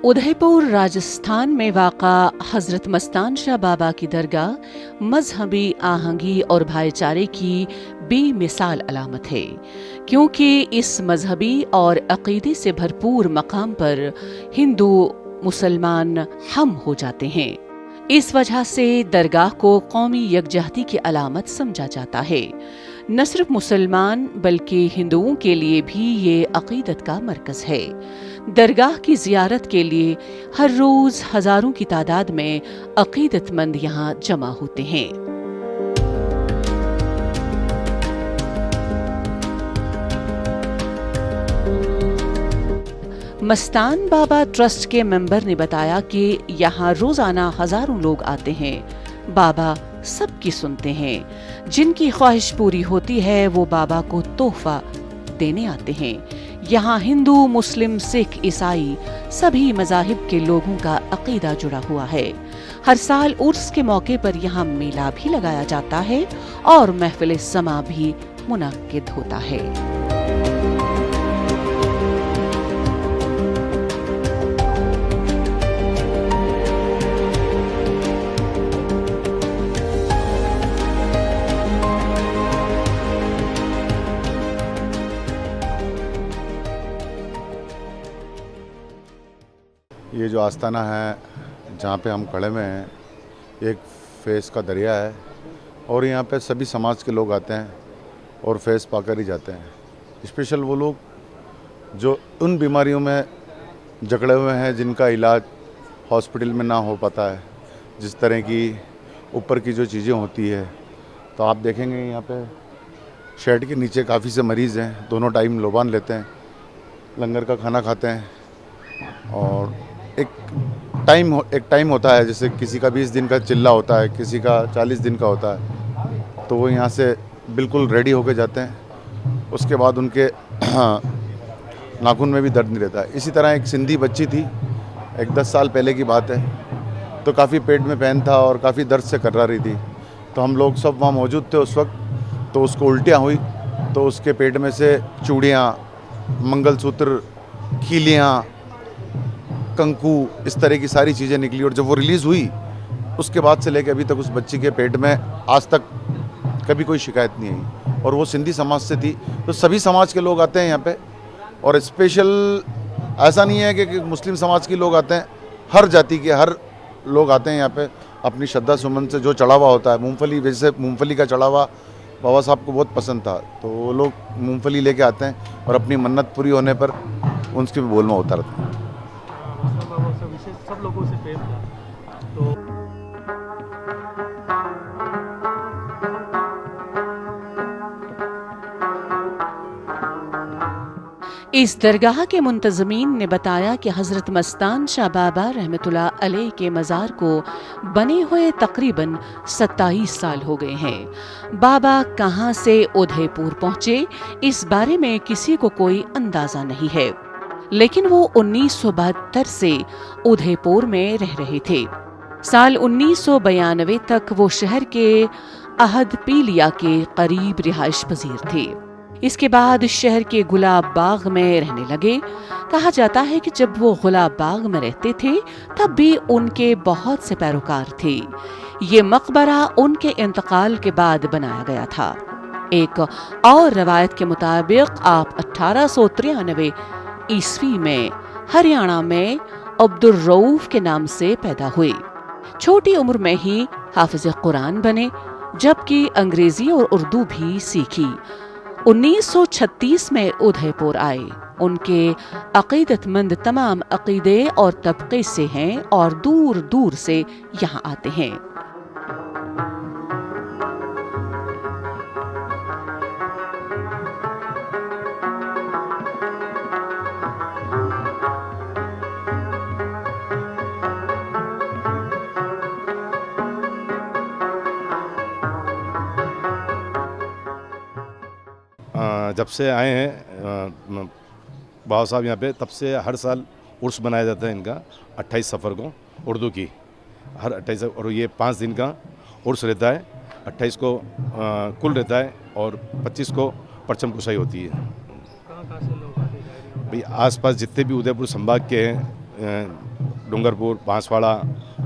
उदयपुर राजस्थान में वाक़ा हज़रत मस्तान शाह बाबा की दरगाह मजहबी आहंगी और भाईचारे की बेमिसाल अलामत है, क्योंकि इस मजहबी और अक़ीदे से भरपूर मकाम पर हिंदू मुसलमान हम हो जाते हैं। इस वजह से दरगाह को कौमी यकजहती की अलामत समझा जाता है। न सिर्फ मुसलमान बल्कि हिंदुओं के लिए भी ये अक़ीदत का मरकज़ है। दरगाह की ज़ियारत के लिए हर रोज़ हज़ारों की तादाद में अक़ीदतमंद यहाँ जमा होते हैं। मस्तान बाबा ट्रस्ट के मेंबर ने बताया कि यहाँ रोज़ाना हज़ारों लोग आते हैं। बाबा सबकी सुनते हैं। जिनकी ख्वाहिश पूरी होती है वो बाबा को तोहफा देने आते हैं। यहाँ हिंदू, मुस्लिम, सिख, ईसाई सभी मज़ाहिब के लोगों का अक़ीदा जुड़ा हुआ है। हर साल उर्स के मौके पर यहाँ मेला भी लगाया जाता है और महफ़िल समा भी मुनक्किद होता है। ये जो आस्थाना है जहाँ पे हम खड़े में हैं, एक फैज़ का दरिया है और यहाँ पे सभी समाज के लोग आते हैं और फैज़ पाकर ही जाते हैं। स्पेशल वो लोग जो उन बीमारियों में जकड़े हुए हैं जिनका इलाज हॉस्पिटल में ना हो पाता है, जिस तरह की ऊपर की जो चीज़ें होती है। तो आप देखेंगे यहाँ पे शेड के नीचे काफ़ी से मरीज़ हैं, दोनों टाइम लोबान लेते हैं, लंगर का खाना खाते हैं और एक टाइम होता है, जैसे किसी का 20 दिन का चिल्ला होता है, किसी का 40 दिन का होता है, तो वो यहाँ से बिल्कुल रेडी होके जाते हैं। उसके बाद उनके नाखून में भी दर्द नहीं रहता है। इसी तरह एक सिंधी बच्ची थी, एक 10 साल पहले की बात है, तो काफ़ी पेट में पेन था और काफ़ी दर्द से कर्रा रही थी। तो हम लोग सब वहाँ मौजूद थे उस वक्त। तो उसको उल्टियाँ हुई तो उसके पेट में से चूड़ियाँ, मंगलसूत्र, खीलियाँ, कंकु, इस तरह की सारी चीज़ें निकली। और जब वो रिलीज़ हुई उसके बाद से लेकर अभी तक उस बच्ची के पेट में आज तक कभी कोई शिकायत नहीं आई। और वो सिंधी समाज से थी। तो सभी समाज के लोग आते हैं यहाँ पे, और स्पेशल ऐसा नहीं है कि मुस्लिम समाज के लोग आते हैं, हर जाति के हर लोग आते हैं यहाँ पे अपनी श्रद्धा सुमन से। जो चढ़ावा होता है मूंगफली, वैसे मूंगफली का चढ़ावा बाबा साहब को बहुत पसंद था, तो वो लोग मूंगफली लेके आते हैं और अपनी मन्नत पूरी होने पर उनकी बोलमा उतारते हैं। सब लोगों से प्रेम था। तो इस दरगाह के मुंतज़मीन ने बताया कि हज़रत मस्तान शाह बाबा रहमतुल्लाह अलैह के मज़ार को बने हुए तकरीबन 27 साल हो गए हैं। बाबा कहाँ से उदयपुर पहुँचे, इस बारे में किसी को कोई अंदाज़ा नहीं है, लेकिन वो 1972 से उदयपुर में रह रहे थे। साल 1992 तक वो शहर के अहद पीलिया के करीब रिहाइश पजीर थे। इसके बाद शहर के गुलाब बाग में रहने लगे। कहा जाता है कि जब वो गुलाब बाग में रहते थे तब भी उनके बहुत से पैरोकार थे। ये मकबरा उनके इंतकाल के बाद बनाया गया था। एक और रवायत के मुताबिक आप 1893 ईस्वी में हरियाणा में अब्दुल रऊफ के नाम से पैदा हुए। छोटी उम्र में ही हाफिज कुरान बने, जबकि अंग्रेजी और उर्दू भी सीखी। 1936 में उदयपुर आए। उनके अक़ीदतमंद तमाम अक़ीदे और तबक़े से हैं और दूर दूर से यहाँ आते हैं। जब से आए हैं बाबा साहब यहाँ पे, तब से हर साल उर्स बनाया जाता है इनका 28 सफ़र को, उर्दू की हर 28, और ये 5 दिन का उर्स रहता है। 28 को कुल रहता है और 25 को परचम कुशाई होती है। कहाँ से लोग आते हैं? भाई आसपास जितने भी उदयपुर संभाग के हैं, डूंगरपुर, बांसवाड़ा,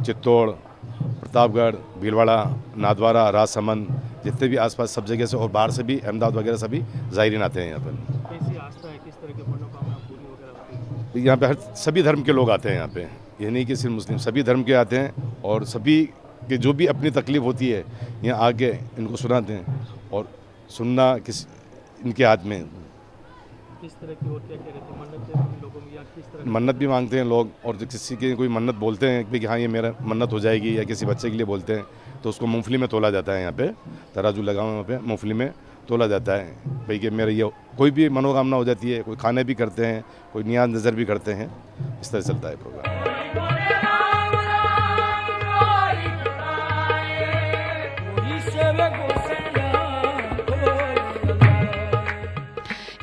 चित्तौड़, प्रतापगढ़, भीलवाड़ा, नादवारा, राजसमंद, जितने भी आसपास सब जगह से और बाहर से भी, अहमदाबाद वगैरह सभी ज़ायरीन आते हैं यहाँ पर। कैसी आस्था है, किस तरह की मनोकामना पूरी वगैरह होती है? यहाँ पे हर सभी धर्म के लोग आते हैं यहाँ पे, ये नहीं कि सिर्फ मुस्लिम, सभी धर्म के आते हैं और सभी के जो भी अपनी तकलीफ़ होती है यहाँ आके इनको सुनाते हैं और सुनना इनके हाथ में। किस तरह की और क्या क्या रहती है मन्नत लोगों में, या किस तरह मन्नत भी मांगते हैं लोग, और जो किसी के कोई मन्नत बोलते हैं कि हाँ ये मेरा मन्नत हो जाएगी, या किसी बच्चे के लिए बोलते हैं तो उसको मूंगफली में तोला जाता है। यहाँ पे तराजू लगा हुआ है, वहाँ पे मूंगफली में तोला जाता है भाई कि मेरा ये कोई भी मनोकामना हो जाती है। कोई खाने भी करते हैं, कोई नियाज नज़र भी करते हैं, इस तरह चलता है प्रोग्राम।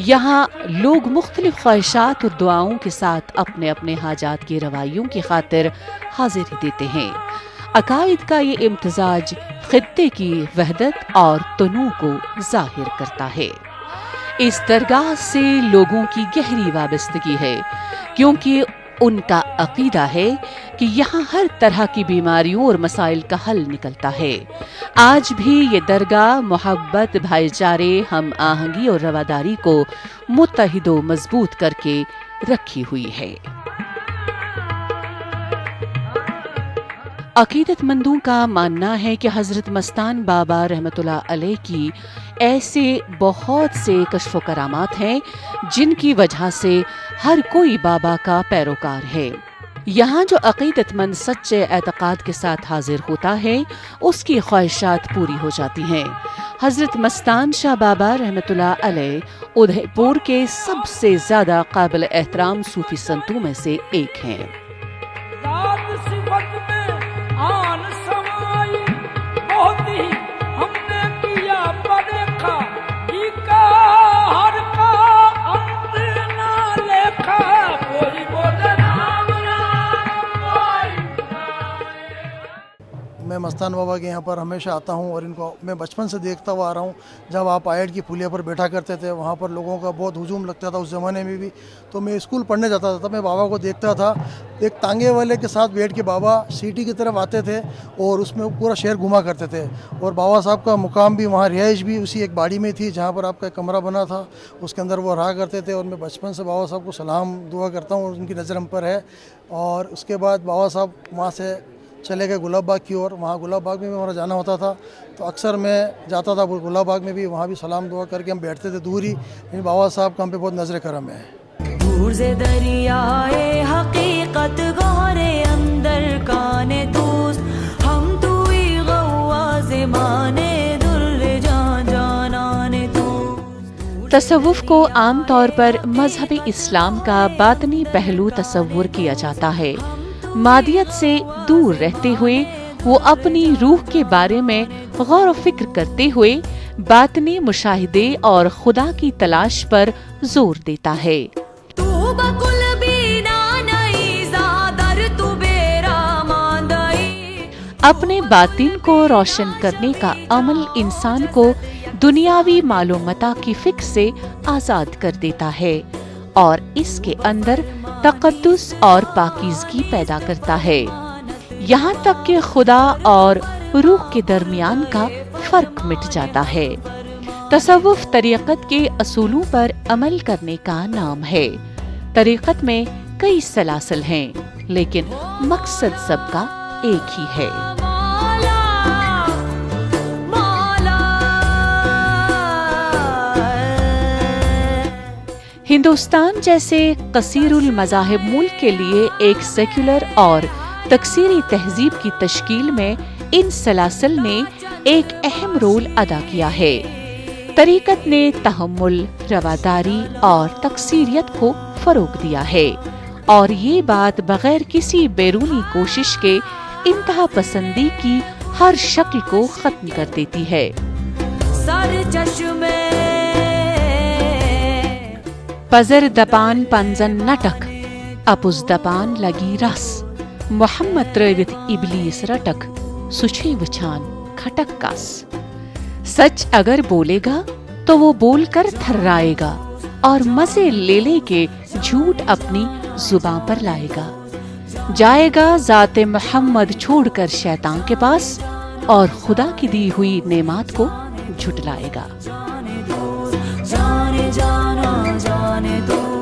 यहाँ लोग मुख्तलिफ ख्वाहिशात और दुआओं के साथ अपने अपने हाजात की रवाइयों की खातिर हाजिरी देते हैं। अकायद का ये इम्तिजाज खित्ते की वहदत और तनू को जाहिर करता है। इस दरगाह से लोगों की गहरी वाबस्तगी है, क्योंकि उनका अकीदा है कि यहाँ हर तरह की बीमारियों और मसाइल का हल निकलता है। आज भी ये दरगाह मोहब्बत, भाईचारे, हम आहंगी और रवादारी को मुत्तहिद व मजबूत करके रखी हुई है। अकीदतमंदों का मानना है कि हजरत मस्तान बाबा रहमतुल्लाह अलैह की ऐसे बहुत से कश्फ व करामात हैं जिनकी वजह से हर कोई बाबा का पैरोकार है। यहाँ जो अकीदतमंद सच्चे एतकाद के साथ हाजिर होता है उसकी ख्वाहिशात पूरी हो जाती हैं। हजरत मस्तान शाह बाबा रहमतुल्लाह अलैह उदयपुर के सबसे ज्यादा काबिल एहतराम सूफी संतों में से एक हैं। मैं मस्तान बाबा के यहाँ पर हमेशा आता हूँ और इनको मैं बचपन से देखता हुआ आ रहा हूँ। जब आप आयड की पुलिया पर बैठा करते थे वहाँ पर लोगों का बहुत हुजूम लगता था उस ज़माने में भी। तो मैं स्कूल पढ़ने जाता था तब मैं बाबा को देखता था, एक तांगे वाले के साथ बैठ के बाबा सिटी की तरफ आते थे और उसमें पूरा शहर घुमा करते थे। और बाबा साहब का मुकाम भी वहाँ, रिहाइश भी उसी एक बाड़ी में थी जहाँ पर आपका एक कमरा बना था, उसके अंदर वो रहा करते थे। और मैं बचपन से बाबा साहब को सलाम दुआ करता हूँ और उनकी नज़र हम पर है। और उसके बाद बाबा साहब वहाँ से चले गए गुलाब बाग की ओर। वहाँ गुलाब बाग में भी हमारा जाना होता था तो अक्सर मैं जाता था गुलाब बाग में भी, वहाँ भी सलाम दुआ करके हम बैठते थे दूर ही। लेकिन बाबा साहब का हम पे बहुत नजर करम है। दूर से दरियाए हकीकत गहरे अंदर काने दोस्त हम तू ही गवाज़े माने दुर्रे जान जानाने तू। तसव्वुफ को आम तौर पर मजहब इस्लाम का बातनी पहलू तसव्वुर किया जाता है। मादियत से दूर रहते हुए वो अपनी रूह के बारे में गौर व फिक्र करते हुए बातनी मुशाहिदे और खुदा की तलाश पर जोर देता है। अपने बातिन को रोशन करने का अमल इंसान को दुनियावी मालूमता की फिक्र से आजाद कर देता है और इसके अंदर तक़द्दुस और पाकीज़गी पैदा करता है। यहाँ तक कि खुदा और रूह के दरमियान का फर्क मिट जाता है। तसव्वुफ तरीक़त के असूलों पर अमल करने का नाम है। तरीक़त में कई सलासिल हैं, लेकिन मकसद सबका एक ही है। हिंदुस्तान जैसे कसीरुल मज़ाहिब मुल्क के लिए एक सेक्युलर और तकसीरी तहजीब की तश्कील में इन सलासिल ने एक अहम रोल अदा किया है। तरीक़त ने तहम्मुल, रवादारी और तकसीरियत को फ़रोग़ दिया है और ये बात बग़ैर किसी बैरूनी कोशिश के इंतहा पसंदी की हर शक्ल को ख़त्म कर देती है। पजर दपान पंजन नटक अपुज दपान लगी रस मोहम्मद त्रेवित इबलीस रटक सुछे वछान खटक कास। सच अगर बोलेगा तो वो बोलकर थर्राएगा और मजे ले ले के झूठ अपनी जुबां पर लाएगा। जाएगा ज़ाते मोहम्मद छोड़कर शैतान के पास और खुदा की दी हुई नेमात को झुटलाएगा। जाने जाना जाने दो।